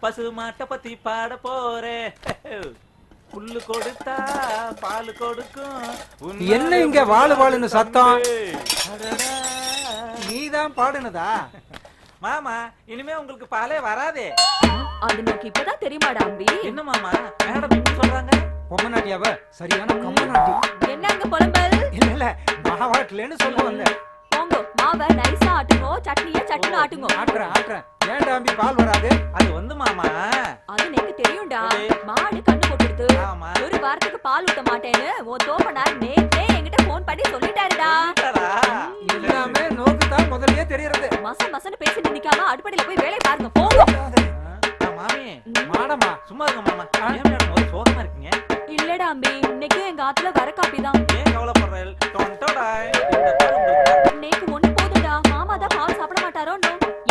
பசு மாட்டை பத்தி பாட போறேன். புல்லு கொடுத்தா பால் கொடுக்கும். என்ன இங்க வாழு வாழுன்னு சத்தம்? நீதான் பாடுனதா? மாமா இனிமே உங்களுக்கு பாலே வராதே. அது எனக்கு இப்பதான் தெரியுமாடா அம்பி? என்ன மாமா மேடம் இப்படி சொல்றாங்க? பொம்மநாட்டியாவ சரியான கம்மநாட்டி. என்ன அங்க புலம்பல்? இல்ல மாவாட்டலன்னு சொல்ல வந்தேன். போங்க மாவை நைஸா ஆட்டுங்க, சட்னி ஆட்டுங்க. ஆட்டுறேன். ஏன்டா அம்பி பால் வராது? அது வந்து மாமா அது எனக்கு தெரியும்டா. மாடு கண்ணு போட்டுடுது. ஒரு வாரத்துக்கு பால் ஊத்த மாட்டேன்னு உன் தோப்பனார் நேத்தே என்கிட்ட போன் பண்ணி சொல்லிட்டாருடா. எல்லாமே நோக்குதான் முதல்லயே தெரியறது. மசன்னு பேசி நிக்காம அடுப்படியில போய் வேலையை பாருங்க போங்க. மாமி மாடமா சும்மா இருங்க மாமா. ஏன் மேடம் ஒரு சோகமா இருக்கீங்க? இல்லடா அம்பி, இன்னைக்கு எங்க ஆத்துல வர காப்பி தான். ஏன் கவலைப்படுறேன்? இன்னைக்கு ஒண்ணு போதும்டா. மாமா தான் பால் சாப்பிட மாட்டாரோ?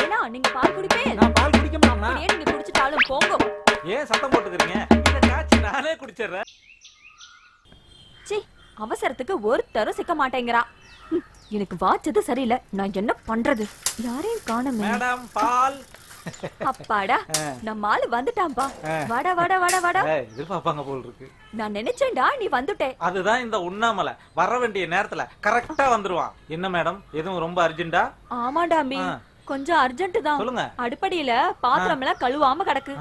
ஏன்னா நீங்க பால் குடிப்பே. நான் பால் குடிக்க மாட்டேன். ஏன் நீங்க குடிச்சிட்டாலும் போங்க. ஏன் சத்தம் போட்டுக்கிறீங்க? இந்த காட்சி நானே குடிச்சிடுறேன். சி, அவசரத்துக்கு ஒருத்தரும் சிக்க மாட்டேங்கிறா. எனக்கு வாச்சது சரியில்லை. நான் என்ன பண்றது? யாரையும் காணுமே. மேடம் பால். அப்பாடா நம்ம ஆளு வந்துட்டான்பா. வாடா. எதிர்பார்ப்பாங்க போல் இருக்கு. நான் நினைச்சேன்டா நீ வந்துட்டே. அதுதான் இந்த உண்ணாமலை வர வேண்டிய நேரத்துல கரெக்டா வந்துருவான். என்ன மேடம் எதுவும் ரொம்ப அர்ஜென்டா? ஆமாடா அம்பி, கொஞ்சம் அர்ஜென்ட் தான். சொல்லுங்க. அடுப்படியில பாத்திரம் எல்லாம் கழுவாம கிடக்கு.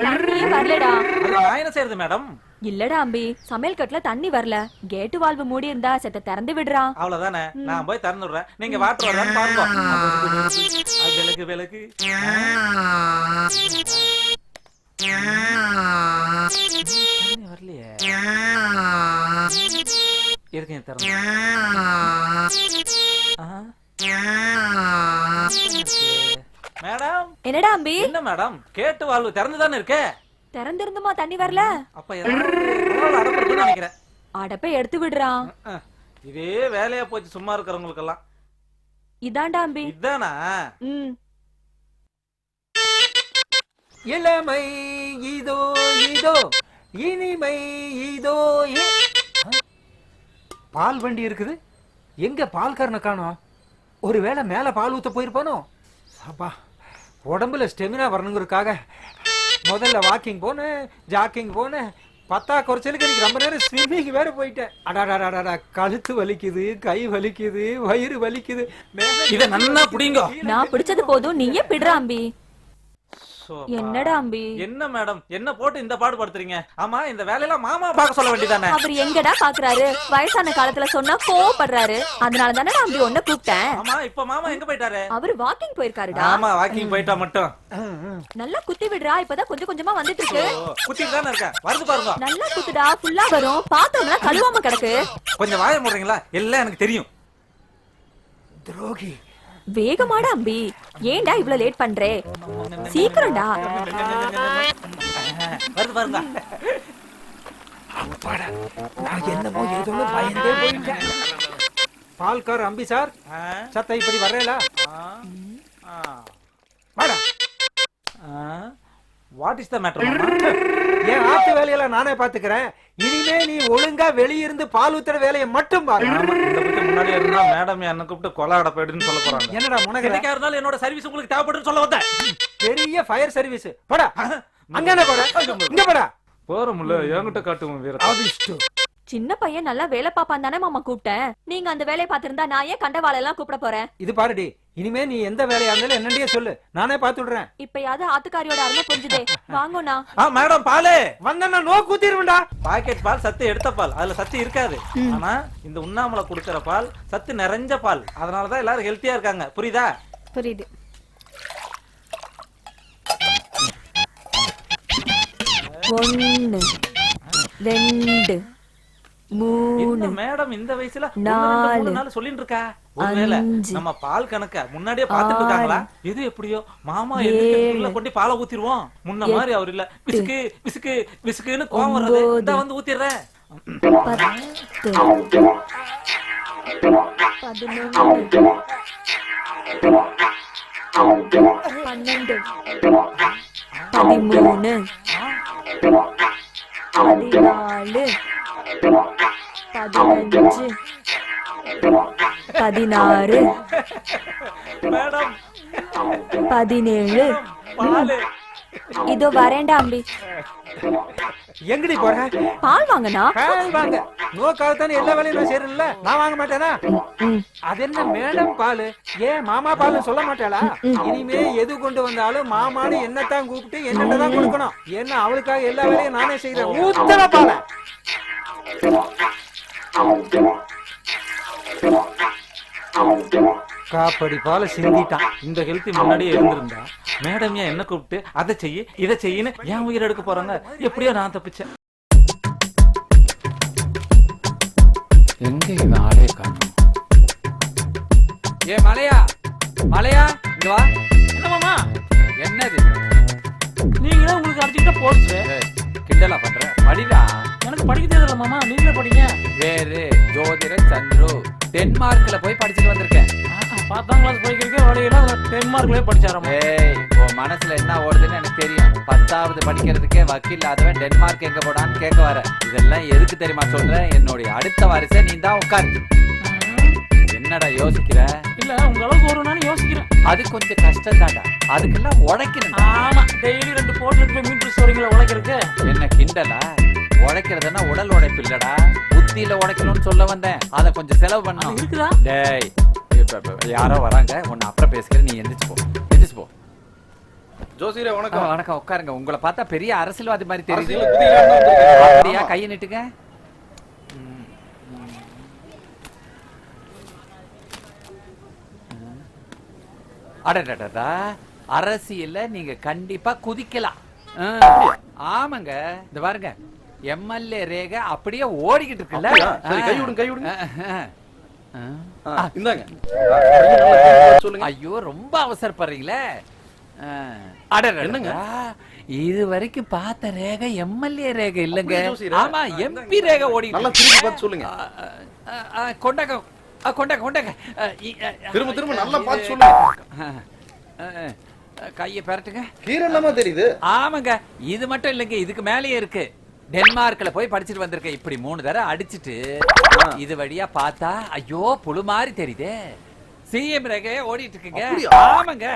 தண்ணியே வரலடா. நான் என்ன செய்யறது மேடம்? இல்லடா அம்பி, சமையல் கட்டுல தண்ணி வரல. கேட்டு வால்வு மூடி இருந்தா செத்த திறந்து விடுறான். அவ்வளவுதானே, நான் போய் திறந்து விடுறேன். நீங்க வாட்டர் வரலான்னு பாருங்க. விளக்கு வரலையே. இருக்கேன் திறந்து. மேடம் என்னடா அம்பி? என்ன மேடம் கேட்டு வால்வு திறந்துதானே இருக்கே? திறந்திருந்துமா தண்ணி வரல? அப்ப அடப்படுதுன்னு நினைக்கிறேன். அடப்பை எடுத்து விடுறான். இதே வேலையா போச்சு சும்மா இருக்கிறவங்களுக்கு எல்லாம். இதான்டா அம்பி. இதானா? இளமை இதோ இனிமை இதோ. பால் வண்டி இருக்குது. எங்க பால்காரனை காணோம்? ஒருவேளை மேல பால் ஊத்த போயிருப்பானோ? அப்பா, உடம்புல ஸ்டெமினா வரணுங்கிறதுக்காக முதல்ல வாக்கிங் போனேன், ஜாக்கிங் போனேன். பத்தா குறைச்சலுக்கு எனக்கு ரொம்ப நேரம் ஸ்விம்மிங் வேற போயிட்டேன். அடாடாடாடா, கழுத்து வலிக்குது, கை வலிக்குது, வயிறு வலிக்குது. இத நல்லா புடிங்க. நான் பிடிச்சது போதும், நீயே பிடுற அம்பி. என்னடா அம்பி? என்ன மேடம் என்ன போட்டு இந்த பாடு படுத்துறீங்க? ஆமா இந்த வேலையெல்லாம் மாமா பார்க்க சொல்ல வேண்டியதானே? அவர் எங்கடா பாக்குறாரு? வயசான காலத்துல சொன்னா கோவப்படுறாரு. அதனால தானே நான் அம்பி ஒன்ன கூப்பிட்டேன். ஆமா இப்ப மாமா எங்க போயிட்டாரு? அவர் வாக்கிங் போயிருக்காருடா. ஆமா வாக்கிங் போயிட்டா மட்டும். நல்லா குத்தி விடுறா. இப்பதான் கொஞ்சமா வந்துட்டு இருக்கு. குத்திட்டு தானே இருக்கேன். வருது பாருங்க. நல்லா குத்துடா, ஃபுல்லா வரும். பாத்திரம்லாம் கழுவாம கிடக்கு. கொஞ்சம் வாய மூடுறீங்களா? எல்லாம் எனக்கு தெரியும். துரோகி. வேகமாடா அம்பி. ஏன்டா இவ்வளவு லேட் பண்றே? சீக்கிரம்டா. வருது பாருங்க. அப்பாடா, நான் என்னமோ ஏதோ பயந்தே போயிட்டேன். பால்கார் அம்பி சார், சத்த இப்படி வர்றேலா? வாடா. வாட் இஸ் த மேட்டர் மாமா? ஏன் ஆத்து வேலையெல்லாம் நானே பாத்துக்கிறேன். இனிமே நீ ஒழுங்கா வெளியிருந்து பால் ஊத்துற வேலையை மட்டும் பாரு. இந்த பத்தி முன்னாடி இருந்தா மேடம் என்ன கூப்பிட்டு கொலாட போயிடுன்னு சொல்ல போறாங்க. என்னடா முனக? என்னைக்கா இருந்தாலும் என்னோட சர்வீஸ் உங்களுக்கு தேவைப்படுன்னு சொல்ல வந்தேன். பெரிய ஃபயர் சர்வீஸ். போடா. அங்க என்ன போற? இங்க போடா. போறோம்ல என்கிட்ட காட்டுவோம் வீர. ஆபிஷ்டு. சின்ன பையன் நல்லா வேலை பாப்பான் தானே மாமா கூப்பிட்டேன். நீங்க அந்த வேலையை பாத்திருந்தா நான் ஏன் கண்டவாள எல்லாம் கூப்பிட போறேன்? இது பாருடி, இனிமே நீ எந்த வேலையா இருந்தாலும் என்னண்டியே சொல்லு, நானே பாத்து விடுறேன். இப்பயாவது ஆத்துக்காரியோட அருமை புரிஞ்சுதே. வாங்கோண்ணா. மேடம் பாலே வந்தா நோ கூத்திருவேன்டா. பாக்கெட் பால் சத்து எடுத்த பால், அதுல சத்து இருக்காது. ஆனா இந்த உண்ணாமலை குடுக்கற பால் சத்து நிறைஞ்ச பால். அதனாலதான் எல்லாரும் ஹெல்த்தியா இருக்காங்க. புரியுதா? புரியுது. ஒன்னு, ரெண்டு, மூணு, மேடம் இந்த வயசுல நாலு சொல்லிட்டு இருக்கா. ஒருவேளை நம்ம பால் கணக்க முன்னாடியே பாத்துட்டு இருக்காங்களா? இது எப்படியோ மாமா எதுக்குள்ள கொண்டு பாலை ஊத்திடுவோம். முன்ன மாதிரி அவர் இல்ல. விசுக்கு விசுக்கு விசுக்குன்னு கோவம் வருது. இத வந்து ஊத்திடுறேன். 17, இதோ வரேன்டா அம்பி. எங்கடி போற? பால் வாங்கனா? பால் வாங்க. நோக்காகத்தானே எல்லா வேலையும் நான் செய்யறேன்ல, நான் வாங்க மாட்டேனா? அது என்ன மேடம் பால், ஏன் மாமா பால் சொல்ல மாட்டாளா? இனிமே எது கொண்டு வந்தாலும் மாமான்னு என்னத்தான் கூப்பிட்டு என்னட்ட தான் கொடுக்கணும். ஏன்னா அவளுக்காக எல்லா வேலையும் நானே செய்யறேன். ஊத்தல பால. காப்படி பால சிந்திட்டான். இந்த ஹெல்த்தி முன்னாடியே இருந்திருந்தா மேடம் ஏன் என்ன கூப்பிட்டு அதை செய்யு இதை செய்யுன்னு ஏன் உயிர் எடுக்க போறாங்க? எப்படியோ நான் தப்பிச்சேன். எங்க இவன் ஆளே காணும்? ஏ மலையா, மலையா இங்க வா. என்ன மாமா? என்னது நீங்களே உங்களுக்கு அடிச்சுக்கிட்ட போச்சு. கிண்டலா பண்ற? படிடா. எனக்கு படிக்க தெரியல மாமா, நீங்களே படிங்க. வேறு ஜோதிட சந்துரு டென்மார்க்ல போய் படிச்சுட்டு வந்திருக்கேன். 10ஆம் கிளாஸ் படிக்கிறதுக்கே வழியில டென்மார்க்லயே படிச்சாராமா. ஏய், உன் மனசுல என்ன ஓடுதுன்னு எனக்கு தெரியும். 10வது படிக்கிறதுக்கே வக்கீல் ஆதவன் டென்மார்க் எங்க போடான்னு கேட்க வர. இதெல்லாம் எதுக்கு தெரியுமா சொல்றேன்? என்னுடைய அடுத்த வாரிசை நீ தான் உட்காரு. என்னடா யோசிக்கிற? இல்ல உங்க அளவுக்கு ஒரு நாள் யோசிக்கிறேன். அது கொஞ்சம் கஷ்டம் தான்டா, அதுக்கெல்லாம் உழைக்கணும். ஆமா, டெய்லி 2 போட்டு மீன் பிடிச்சு வரீங்களா உழைக்கிறதுக்கு? என்ன கிண்டலா? உழைக்கிறதுன்னா உடல் உழைப்பு இல்லடா, புத்தியில உழைக்கணும்னு சொல்ல வந்தேன். அத கொஞ்சம் செலவு பண்ணணும். இருக்குதா? டேய், யாரோ வராங்க, உன்னை அப்புறம் பேசுகிறேன். நீ எந்திரிச்சு போ, எந்திரிச்சு போ. ஜோசியரே வணக்கம். வணக்கம், உட்காருங்க. உங்களை பார்த்தா பெரிய அரசியல்வாதி மாதிரி தெரியுது. அரசியல்ல குதிரையில வந்திருக்கேன். அப்படியா? கையை நீட்டுங்க. அடடடா, அரசியல்ல நீங்க கண்டிப்பா குதிக்கலாம். ஆமாங்க, இந்த பாருங்க, எம்எல்ஏ ரேகை அப்படியே ஓடிக்கிட்டு இருக்குல்ல. அப்படியா? சரி, கை விடுங்க, கை விடுங்க. இந்தாங்க. சொல்லுங்க. ஐயோ, ரொம்ப அவசரப்படுறீங்களே. என்னங்க இது வரைக்கும் பார்த்த ரேகை எம்எல்ஏ ரேகை இல்லங்க. ஆமா, எம்பி ரேகை ஓடி. நல்லா திரும்பி பார்த்து சொல்லுங்க. கொண்டாங்க கொண்டாங்க கொண்டாங்க. திரும்ப திரும்ப நல்லா பார்த்து சொல்லுங்க. கையை பெரட்டுங்க. கீரை என்னமா தெரியுது? ஆமாங்க, இது மட்டும் இல்லைங்க, இதுக்கு மேலேயே இருக்கு. டென்மார்க்ல போய் படிச்சுட்டு வந்திருக்கேன். இப்படி 3 தடவை அடிச்சிட்டு இது வழியா பார்த்தா ஐயோ புழு மாதிரி தெரியுது. சிஎம் ரேகையே ஓடிட்டு இருக்குங்க. ஆமாங்க,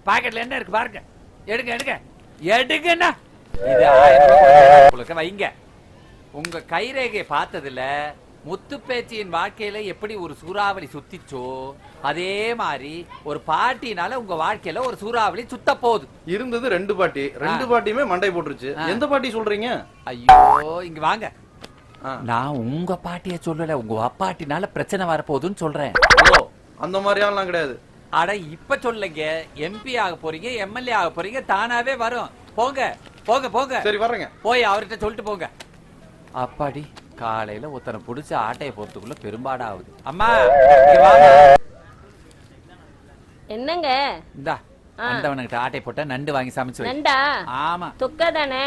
பாக்கெட்ல என்ன இருக்கு பாருங்க. எடுங்க எடுங்க எடுங்கண்ணா. இது 1000 ரூபாய் உங்களுக்கு வைங்க. உங்க கை ரேகையை பார்த்ததுல முத்து பேச்சியின் வாழ்க்கையில எப்படி ஒரு சூறாவளி சுத்திச்சோ அதே மாதிரி ஒரு பாட்டினால உங்க வாழ்க்கையில ஒரு சூறாவளி சுத்த போகுது. இருந்தது 2 பாட்டி, 2 பாட்டியுமே மண்டை போட்டுருச்சு. எந்த பாட்டி சொல்றீங்க? ஐயோ, இங்க வாங்க. நான் உங்க பாட்டிய சொல்லல, உங்க அப்பாட்டினால பிரச்சனை வரப்போகுதுன்னு சொல்றேன். ஓ, அந்த மாதிரியாலாம் கிடையாது. அட இப்ப சொல்லுங்க, எம்பி ஆக போறீங்க, எம்எல்ஏ ஆக போறீங்க, தானாவே வரும். போங்க போங்க போங்க. சரி, வர்றேங்க. போய் அவர்கிட்ட சொல்லிட்டு போங்க. அப்பாடி, காலையில ஒருத்தனை புடிச்சு ஆட்டைய போறதுக்குள்ள பெரும்பாடா ஆகுது. அம்மா இங்க வாமா. என்னங்க? இந்தா, அந்தவனுக்கிட்ட ஆட்டை போட்ட நண்டு வாங்கி சமைச்சு வை. நண்டா? ஆமா. தொக்கா தானே?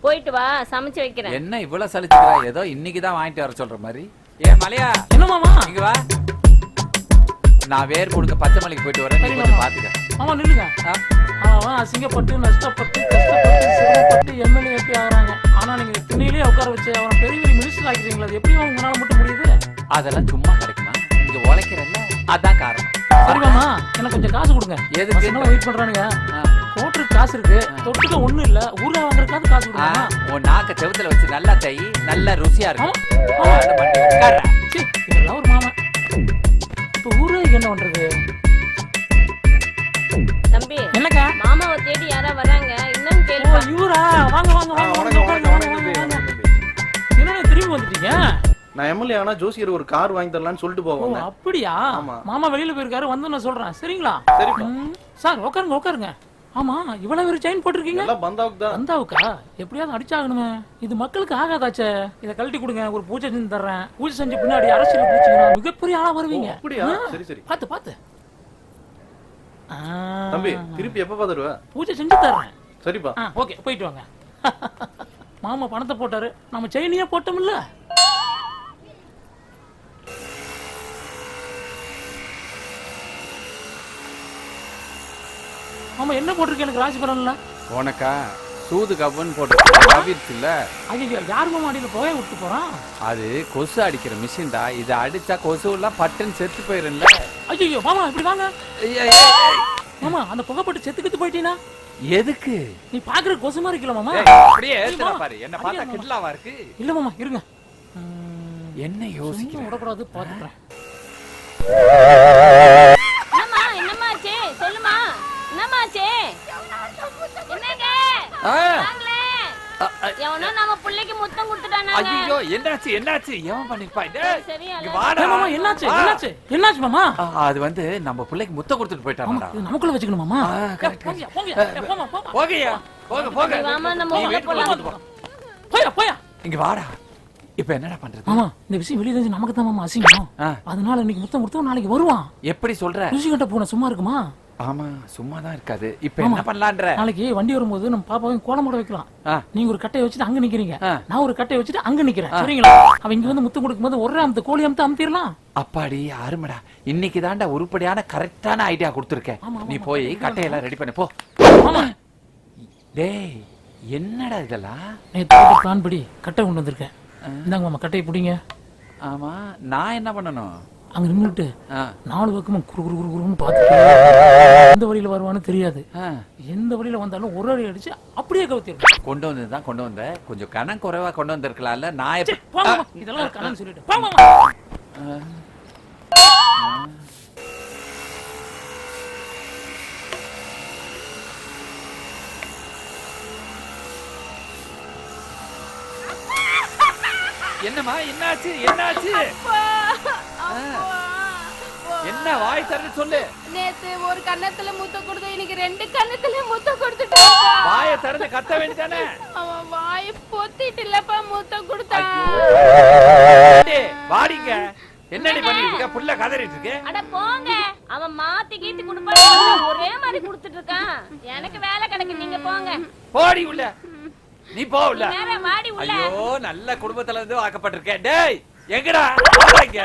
போயிட்டு வா, சமைச்சு வைக்கிறேன். என்ன இவ்வளவு சலிச்சுக்கிறா? ஏதோ இன்னைக்குதான் வாங்கிட்டு வர சொல்ற மாதிரி. ஏ மலையா, என்ன மாமா? இங்க வா. நான் வேர் கொடுக்க பச்சை மலைக்கு போயிட்டு வரேன், நீ கொஞ்சம் பாத்துக்க. ஆமா, நில்லுங்க. அவன் அசிங்கப்பட்டு நஷ்டப்பட்டு கஷ்டப்பட்டு சிரமப்பட்டு எம்எல்ஏ எம்பி ஆகுறாங்க. ஆனா நீங்க துணியிலேயே உட்கார வச்சு அவனை பெரிய பெரிய மினிஸ்டர் ஆக்கிறீங்களா? அது எப்படி உங்களால மட்டும் முடியுது? அதெல்லாம் சும்மா கிடைக்குமா? இங்க உழைக்கிறல்ல, அதான் காரணம். சரி மாமா, எனக்கு கொஞ்சம் காசு கொடுங்க. எதுக்கு வெயிட் பண்றானுங்க? கோட்டருக்கு காசு இருக்கு, தொட்டுக்க ஒண்ணும் இல்ல, ஊர்ல வாங்குறதுக்காவது காசு கொடுங்க. உன் நாக்க செவுத்துல வச்சு நல்லா தை, நல்ல ருசியா இருக்கும். இதெல்லாம் ஒரு மாமா. இப்ப ஊரு என்ன பண்றது? தம்பி, என்னக்கா? மாமாவை தேடி யாரா வராங்க, என்னன்னு கேளுப்பா. இவரா? வாங்க வாங்க வாங்க. என்ன திரும்பி வந்துட்டீங்க? நான் எம்எல்ஏ ஆனா ஜோசியர் ஒரு கார் வாங்கி தரலாம்னு சொல்லிட்டு போவாங்க. அப்படியா? மாமா வெளியில போயிருக்காரு, வந்து நான் சொல்றேன். சரிங்களா? சரிப்பா. சார் உட்காருங்க உட்காருங்க. ஆமா, இவ்வளவு ஒரு செயின் போட்டிருக்கீங்க. எல்லாம் பந்தாவுக்கு தான். பந்தாவுக்கா? எப்படியாவது அடிச்சாகணுமே. இது மக்களுக்கு ஆகாதாச்சே. இத கழட்டி கொடுங்க, ஒரு பூஜை செஞ்சு தர்றேன். பூஜை செஞ்ச பின்னாடி அரசியல் பூச்சிங்கன்னா மிகப்பெரிய ஆளா வருவீங்க. அப்படியா? சரி சரி. பாத்து பாத்து. தம்பி, திருப்பி எப்ப தருவ? பூஜை செஞ்சு தர்றேன். சரிப்பா. ஓகே, போயிட்டு வாங்க. மாமா பணத்தை போட்டாரு, நம்ம செயினியே போட்டோம்ல. ஆமா, என்ன போட்டிருக்க? எனக்கு ராசி பலன்ல உனக்கா சூது கவன் போட்டு ஐயோ, யார் மாமா அடியில போய விட்டு போறான்? அது கொசு அடிக்கிற மிஷின் தான். இதை அடிச்சா கொசு எல்லாம் பட்டுன்னு செத்து போயிரும்ல. ஐயோ மாமா, இப்படி வாங்க மாமா. அந்த புகைப்பட்டு செத்துக்கிட்டு போயிட்டீங்கன்னா எதுக்கு நீ பாக்குற கொசு மாதிரி இருக்கல மாமா. ஏய், அப்படியே ஏத்துறா பாரு. என்ன பார்த்தா அடியா, கிண்டலாவா இருக்கு? இல்ல மாமா இருங்க. என்ன யோசிக்கிற? விடக்கூடாது பாத்துக்கிறேன். என்னம்மா என்னம்மாச்சு சொல்லுமா என்னம்மாச்சு என்னங்க ஆ. வாங்களே எவனோ நம்ம புள்ளைக்கு முத்தம் கொடுத்துட்டானாங்க ஐயோ என்னாச்சு என்னாச்சு எவன் பண்ணிருப்பாய்? டேய், சரி இங்க அதான். வாடா. ஏய் மாமா என்னாச்சு வா. என்னாச்சு என்னாச்சு மாமா? அது வந்து நம்ம பிள்ளைக்கு முத்தம் கொடுத்துட்டு மாமா போயிட்டானடா. இது நமக்குள்ள வச்சுக்கணும் மாமா. correct, போங்க போங்க போமா போமா. போகையா போக போக. சரி, வாமா, நம்ம நீ உள்ள வீட்டுக்குள்ள போலாம். கூட்டிட்டு போ. போயா போயா. இங்க வாடா. இப்ப என்னடா பண்றது? மாமா இந்த விஷயம் வெளிய தெரிஞ்சு நமக்கு தான் மாமா அசிங்கம். ஆ. அதனால இன்னைக்கு முத்தம் கொடுத்தா நாளைக்கு வருவான். எப்படி சொல்ற? ருசி கட்ட போன சும்மா இருக்குமா? ஆமா சும்மா தான் இருக்காது. இப்ப ஆமா. என்ன பண்ணலான்ற? நாளைக்கு வண்டி வரும்போது நம்ம பாப்பாவையும் கோலம் போட வைக்கலாம். ஆ. நீங்க ஒரு கட்டையை வச்சுட்டு அங்க நிக்கிறீங்க, ஆ. நான் ஒரு கட்டையை வச்சுட்டு அங்க நிக்கிறேன். சரிங்களா? அவன் இங்க வந்து முத்தம் கொடுக்கும்போது ஒரே அமுத்து கோழி அமுத்து அமுத்திடலாம். அப்பாடி அருமடா. இன்னைக்கு தாண்டா உருப்படியான கரெக்டான ஐடியா கொடுத்துருக்கேன். ஆமா, ஆமா, நீ ஆமா. போய் கட்டையெல்லாம் ரெடி பண்ணு போ. மாமா டேய் என்னடா இதெல்லாம்? நேத்து பிளான் படி கட்டை கொண்டு வந்திருக்கேன். இந்தாங்க மாமா கட்டையை பிடிங்க. ஆமா நான் என்ன பண்ணணும்? அங்க நின்னுட்டு ஆ. 4 பக்கமும் குறு குறு குறு குறுன்னு பார்த்துட்டு எந்த வழியில வருவான்னு தெரியாது. ஆ. எந்த வழியில வந்தாலும் ஒரு அடி அடிச்சு அப்படியே கவுத்திடணும். கொண்டு வந்ததுதான் கொண்டு வந்த. கொஞ்சம் கணம் குறைவா கொண்டு வந்திருக்கலாம்ல. நான் சே, எப்ப- போங்க மாமா. இதெல்லாம் ஒரு கணன்னு சொல்லிட்டு போங்க மாமா. என்னம்மா என்னாச்சு என்னாச்சு? என்ன வாய் திறந்து சொல்லு. நேத்து ஒரு கன்னத்துல முத்தம் கொடுத்து இன்னைக்கு 2 கன்னத்துல முத்தம் கொடுத்துட்டான் வாயை திறந்து கத்த வேண்டியதானே? அவன் வாய் பொத்திட்டு இல்லப்பா முத்தம் கொடுத்தான் டேய், வாடிங்க. என்னடி பண்ணிட்டு இருக்க? புள்ள கதறிட்டு இருக்கு. அட போங்க அவன் மாத்தி கீத்தி குடுப்பான் ஒரே மாதிரி குடுத்துட்டு இருக்கான் எனக்கு வேலை கிடக்கு நீங்க போங்க போடி உள்ள. நீ போ உள்ள. வேற வாடி உள்ள ஐயோ நல்ல குடும்பத்துல இருந்து வாக்கப்பட்டிருக்கேன். டேய் எங்கடா போறீங்க?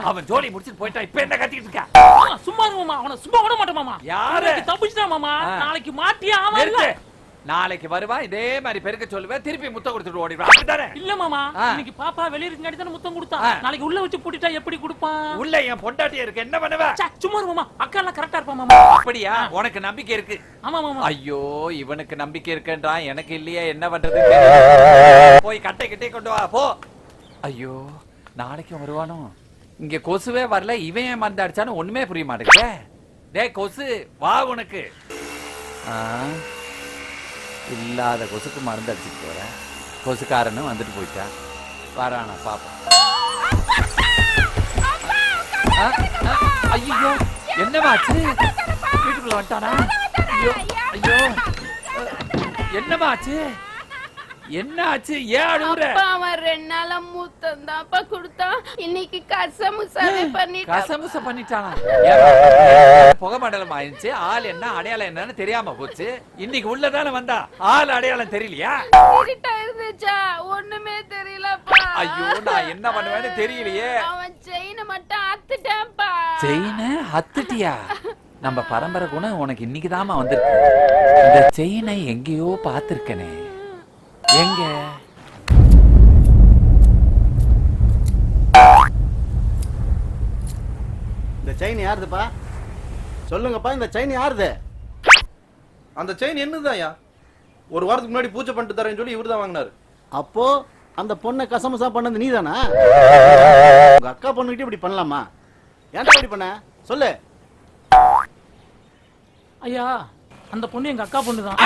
அவன் ஜோலி முடிச்சிட்டு போயிட்டான். இப்ப என்ன கத்திட்டு இருக்க? மாமா, சும்மா இருங்க மாமா. அவனை சும்மா விட மாட்டேன் மாமா. யாரு? இன்னைக்கு தப்பிச்சிட்டான் மாமா. ஆ. நாளைக்கு மாட்டியே ஆமா இல்ல? நிறுத்து. நாளைக்கு வருவா இதே மாதிரி பெருக்க சொல்லுவேன். திருப்பி முத்தம் கொடுத்துட்டு ஓடிடுவான். அப்படித்தானே? இல்ல மாமா. ஆ. இன்னைக்கு பாப்பா வெளிய இருக்கங்காட்டி தான முத்தம் கொடுத்தான். ஆ. நாளைக்கு உள்ள வச்சு பூட்டிட்டா எப்படி கொடுப்பான்? உள்ள என் பொண்டாட்டி இருக்கு. என்ன பண்ணுவ? ச்சே, சும்மா இரு மாமா. அக்கா எல்லாம் கரெக்டா இருப்பா மாமா. அப்படியா? உனக்கு நம்பிக்கை இருக்கு? ஆமா மாமா. ஐயோ இவனுக்கு நம்பிக்கை இருக்குன்றான். எனக்கு இல்லையே. என்ன பண்றது தெரியல. போய் கட்டை கிட்டே கொண்டு வா போ. ஐயோ நாளைக்கு வருவானோ? இங்க கொசுவே வரல. இவன் ஏன் மருந்து அடிச்சானு ஒண்ணுமே புரிய மாட்டேங்குதே. டேய் கொசு வா உனக்கு. ஆ, இல்லாத கொசுக்கு மருந்து அடிச்சுட்டு போறேன். கொசுக்காரனும் வந்துட்டு போயிட்டான். வரானா பாப்பா. ஐயோ என்னமாச்சு? வீட்டுக்குள்ள வந்துட்டானா? ஐயோ ஐயோ என்னமாச்சு? என்ன ஆச்சு? ஏன் அழுவுற? அப்பா அவன் 2 நாளா முத்தம் தான்ப்பா கொடுத்தான் இன்னைக்கு கசமுசாவே பண்ணிட்டான் கசமுச பண்ணிட்டானா? புகை மண்டலம் ஆயிடுச்சு. ஆள் என்ன அடையாளம் என்னன்னு தெரியாம போச்சு. இன்னைக்கு உள்ளதானே வந்தா ஆள் அடையாளம் தெரியலையா? இருட்டா இருந்துச்சா ஒண்ணுமே தெரியலப்பா ஐயோ நான் என்ன பண்ணுவேன்னு தெரியலையே. அவன் செயினை மட்டும் அத்துட்டான்ப்பா செயினை அத்துட்டியா? நம்ம பரம்பரை குணம் உனக்கு இன்னைக்கு தாமா வந்திருக்கு. இந்த செயினை எங்கேயோ பார்த்திருக்கனே. எங்க? இந்த செயின் யாருதுப்பா? சொல்லுங்கப்பா, இந்த செயின் யாருது? அந்த செயின் என்னதான்யா? ஒரு வாரத்துக்கு முன்னாடி பூஜை பண்ணிட்டு தரேன்னு சொல்லி இவர்தான் வாங்கினாரு. அப்போ அந்த பொண்ணை கசமசா பண்ணது நீதானா? உங்க அக்கா பொண்ணுகிட்ட இப்படி பண்ணலாமா? ஏன்டா இப்படி பண்ண? சொல்லு. ஐயா அந்த பொண்ணு எங்க அக்கா பொண்ணு தான்.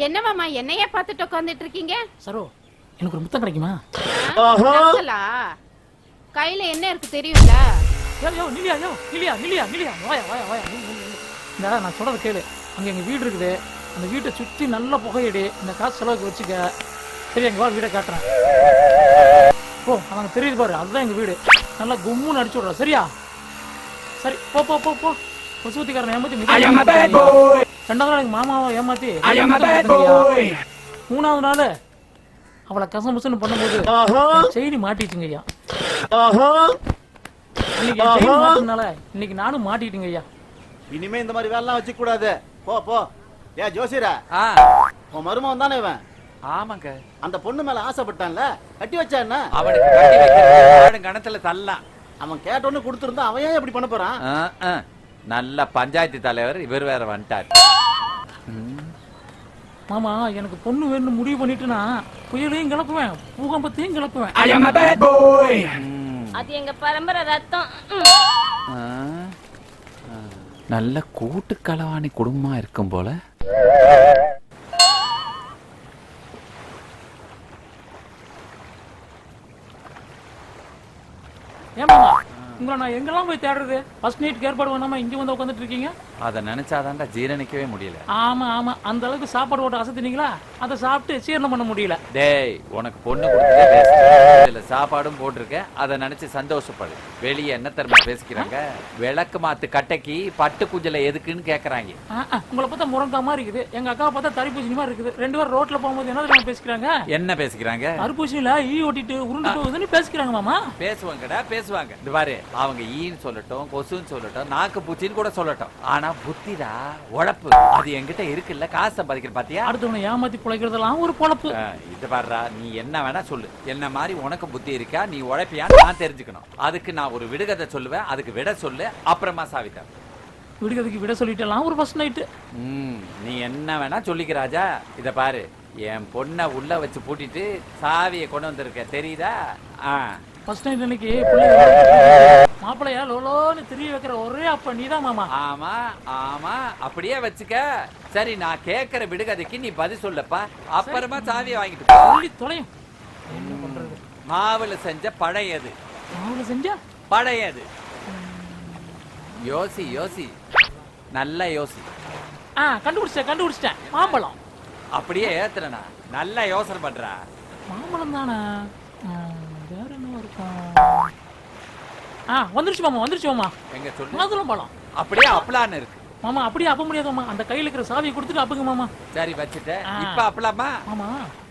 என்ன மாமா என்னைய பார்த்துட்டு உட்கார்ந்துட்டு இருக்கீங்க சரோ எனக்கு ஒரு முத்தம் கிடைக்குமா? நக்கலா? கையில என்ன இருக்கு தெரியும்ல? யோ நிலியா யோ நிலியா நிலியா நிலியா வாயா வாயா வாயா. இந்த நான் சொல்றத கேளு. அங்க எங்க வீடு இருக்குது. அந்த வீட்டை சுத்தி நல்ல புகையடி. இந்த காசு செலவுக்கு வச்சுக்க. சரி எங்க வா வீடை காட்டுறேன். போ அங்க தெரியுது பாரு. அதுதான் எங்க வீடு. நல்லா கும்முன்னு அடிச்சு விடுறா. சரியா? சரி போ போ போ போ. கொசுவத்திக்காரன் ஏமாத்தி 2வது நாள் எங்க மாமாவை ஏமாத்தி 3வது நாள் அவளை கசமுசன்னு பண்ணும்போது செய்தி மாட்டிச்சுங்க ஐயா. இன்னைக்கு செயின் மாட்டினால இன்னைக்கு நானும் மாட்டிட்டுங்க ஐயா. இனிமே இந்த மாதிரி வேலைலாம் வச்சுக்க கூடாது. போ போ. ஏ ஜோசியரா, உன் மருமகன் தானே இவன்? ஆமாங்க. அந்த பொண்ணு மேல ஆசைப்பட்டான்ல, கட்டி வச்சா என்ன? அவனுக்கு கட்டி வைக்கிறது கணத்துல தள்ளலாம். அவன் கேட்டோன்னு கொடுத்துருந்தா அவன் ஏன் இப்படி பண்ண போறான்? நல்ல பஞ்சாயத்து தலைவர் இவர் வேற வந்துட்டார். மாமா எனக்கு பொண்ணு வேணும்னு முடிவு பண்ணிட்டுனா புயலையும் கிளப்புவேன், பூகம்பத்தையும் கிளப்புவேன். அது எங்க பரம்பரை ரத்தம். நல்ல கூட்டு களவாணி குடும்பமா இருக்கும் போல. ஏமாமா உங்களை நான் எங்கெல்லாம் போய் தேடுறது? ஃபர்ஸ்ட் நைட் ஏற்பாடு பண்ணாம இங்க வந்து உட்காந்துட்டு இருக்கீங்க. அதை நினைச்சாதான்டா ஜீரணிக்கவே முடியல. ஆமா ஆமா, அந்த அளவுக்கு சாப்பாடு ஓட்ட அசத்தினீங்களா, அதை சாப்பிட்டு சீரணம் பண்ண முடியல. டேய், உனக்கு பொண்ணு கொடுத்ததே வேஸ்ட். இதுல சாப்பாடும் போட்டிருக்கேன், அதை நினைச்சு சந்தோஷப்படு. வெளியே என்ன தெரியுமா பேசிக்கிறாங்க? விளக்கு மாத்து கட்டைக்கு பட்டு குஞ்சல எதுக்குன்னு கேக்குறாங்க. உங்களை பார்த்தா முருங்கா மாதிரி இருக்குது, எங்க அக்காவை பார்த்தா தரிப்பூசி மாதிரி இருக்குது. ரெண்டு பேரும் ரோட்ல போகும்போது என்ன தெரியுமா பேசிக்கிறாங்க? என்ன பேசிக்கிறாங்க? தரிப்பூசியில ஈ ஓட்டிட்டு உருண்டு போகுதுன்னு பேசிக்கிறாங்க மாமா. பேசுவாங்கடா பேசுவாங்க. இது பாரு, அவங்க ஈன்னு சொல்லட்டும், கொசுன்னு சொல்லட்டும், நாக்கு பூச்சின்னு கூட சொல்லட்டும், ஆனா புத்திடா உழைப்பு அது என்கிட்ட இருக்குல்ல. காசு சம்பாதிக்கிற பாத்தியா? அடுத்தவனை ஏமாத்தி பிழைக்கிறதெல்லாம் ஒரு பொழப்பு. இது பாருடா, நீ என்ன வேணா சொல்லு, என்ன மாதிரி உனக்கு புத்தி இருக்கா, நீ உழைப்பியான்னு நான் தெரிஞ்சுக்கணும். அதுக்கு நான் ஒரு விடுகதை சொல்லுவேன், அதுக்கு விட சொல்லு, அப்புறமா சாவித்தா. விடுகதைக்கு விட சொல்லிட்டலாம் ஒரு ஃபர்ஸ்ட் நைட்டு. நீ என்ன வேணா சொல்லிக்க ராஜா. இத பாரு, என் பொண்ணை உள்ள வச்சு பூட்டிட்டு சாவியை கொண்டு வந்திருக்க, தெரியுதா? ஃபர்ஸ்ட் நைட் அன்னைக்கு மாப்பிள்ளையா லோலோன்னு தெரிய வைக்கிற ஒரே அப்ப நீதான் மாமா. ஆமா ஆமா, அப்படியே வச்சுக்க. சரி, நான் கேட்கிற விடுகதைக்கு நீ பதில் சொல்லப்பா, அப்புறமா சாவியை வாங்கிட்டு சொல்லி தொலையும். என்ன பண்றது? மாவுல செஞ்ச பழையது. மாவுல செஞ்சா பழையது. யோசி யோசி, நல்ல யோசி. கண்டுபிடிச்சிட்டேன் மாம்பழம். அப்படியே ஏத்துறனா, நல்ல யோசனை பண்றா. மாம்பழம் தானே, வேற என்ன இருக்கும்? வந்துருச்சு மாமா, வந்துருச்சு மாமா. எங்க சொல்லு? மாதுளம் பழம். அப்படியே அப்பலான்னு இருக்கு மாமா. அப்படியே அப்ப முடியாது மாமா, அந்த கையில இருக்கிற சாவியை கொடுத்துட்டு அப்புங்க மாமா. சரி வச்சுட்டேன். இப்ப அப்பலாமா? மாமா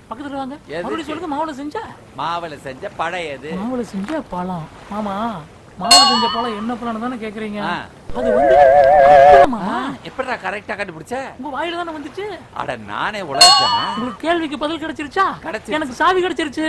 பக்கத்துல வாங்க. மறுபடியும் சொல்லுங்க. மாவுல செஞ்சா மாவுல செஞ்ச பழையது. மாவுல செஞ்ச பழம். மாமா மாவுல செஞ்ச பழம் என்ன பழம் தானே கேக்குறீங்க? அது வந்து எப்படா கரெக்டா கண்டுபிடிச்ச? உங்க வாயில தானே வந்துச்சு. அட நானே உலகத்தேனா? உங்களுக்கு கேள்விக்கு பதில் கிடைச்சிருச்சா? கிடைச்சிருச்சு. எனக்கு சாவி கிடைச்சிருச்சு.